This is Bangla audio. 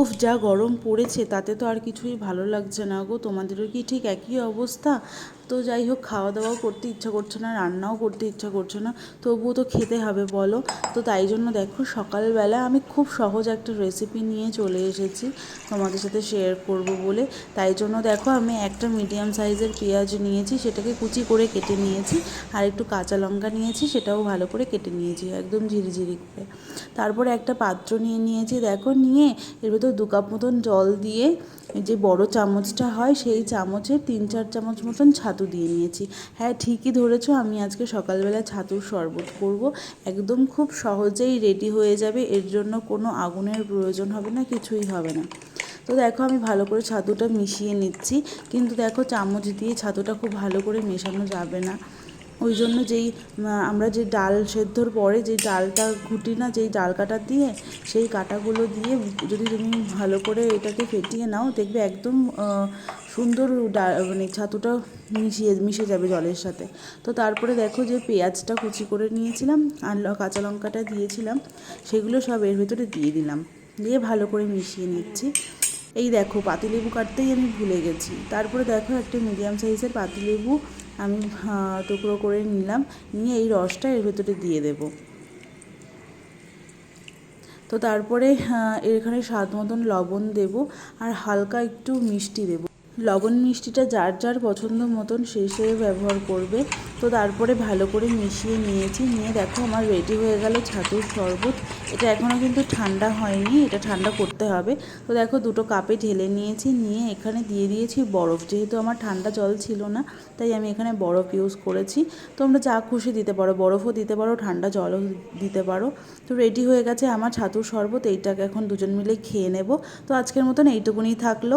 উফ, যা গরম পড়েছে তাতে তো আর কিছুই ভালো লাগছে না গো। তোমাদেরও কি ঠিক একই অবস্থা? তো যাই হোক, খাওয়া দাওয়াও করতে ইচ্ছা করছে না, রান্নাও করতে ইচ্ছা করছে না, তবুও তো খেতে হবে বলো। তো তাই জন্য দেখো, সকালবেলা আমি খুব সহজ একটা রেসিপি নিয়ে চলে এসেছি তোমাদের সাথে শেয়ার করব বলে। তাই জন্য দেখো, আমি একটা মিডিয়াম সাইজের পেঁয়াজ নিয়েছি, সেটাকে কুচি করে কেটে নিয়েছি। আর একটু কাঁচা লঙ্কা নিয়েছি, সেটাও ভালো করে কেটে নিয়েছি একদম ঝিরিঝিরি করে। তারপরে একটা পাত্র নিয়ে নিয়েছি দেখো, নিয়ে এর ভেতর 2 কাপ মতন জল দিয়ে, যে বড় চামচটা হয় সেই চামচের 3-4 চামচ মতন ছাতু দিয়ে নিয়েছি। হ্যাঁ, ঠিকই ধরেছো, আমি আজকে সকালবেলা ছাতুর শরবত করব। একদম খুব সহজেই রেডি হয়ে যাবে, এর জন্য কোনো আগুনের প্রয়োজন হবে না, কিছুই হবে না। তো দেখো, আমি ভালো করে ছাতুটা মিশিয়ে নিচ্ছি। কিন্তু দেখো, চামচ দিয়ে ছাতুটা খুব ভালো করে মেশানো যাবে না। ওই জন্য আমরা যে ডাল সেদ্ধর পরে যে ডালটা ঘুটি না, যেই ডাল কাটা দিয়ে, সেই কাটাগুলো দিয়ে যদি তুমি ভালো করে এটাকে ফেটিয়ে নাও, দেখবে একদম সুন্দর মানে ছাতুটা মিশে যাবে জলের সাথে। তো তারপরে দেখো, যে পেঁয়াজটা কুচি করে নিয়েছিলাম আর কাঁচা লঙ্কাটা দিয়েছিলাম, সেগুলো সব এর ভেতরে দিয়ে দিলাম, দিয়ে ভালো করে মিশিয়ে নিচ্ছি। এই দেখো, পাতিলেবু কাটতেই আমি ভুলে গেছি। তারপরে দেখো, একটা মিডিয়াম সাইজের পাতিলেবু আমি টুকরো করে নিলাম, নিয়ে এই রসটা এর ভেতরে দিয়ে দেব। তো তারপরে এখানে স্বাদ মতন লবণ দেব, আর হালকা একটু মিষ্টি দেব। লবণ মিষ্টিটা যার যার পছন্দ মতন সে ব্যবহার করবে। তো তারপরে ভালো করে মিশিয়ে নিয়েছি, নিয়ে দেখো আমার রেডি হয়ে গেল ছাতুর শরবত। এটা এখনও কিন্তু ঠান্ডা হয়নি, এটা ঠান্ডা করতে হবে। তো দেখো, 2 কাপে ঢেলে নিয়েছি, নিয়ে এখানে দিয়ে দিয়েছি বরফ। যেহেতু আমার ঠান্ডা জল ছিল না, তাই আমি এখানে বরফ ইউজ করেছি। তোমরা যা খুশি দিতে পারো, বরফও দিতে পারো, ঠান্ডা জলও দিতে পারো। তো রেডি হয়ে গেছে আমার ছাতুর শরবত, এইটাকে এখন দুজন মিলে খেয়ে নেব। তো আজকের মতন এইটুকুনি থাকলো।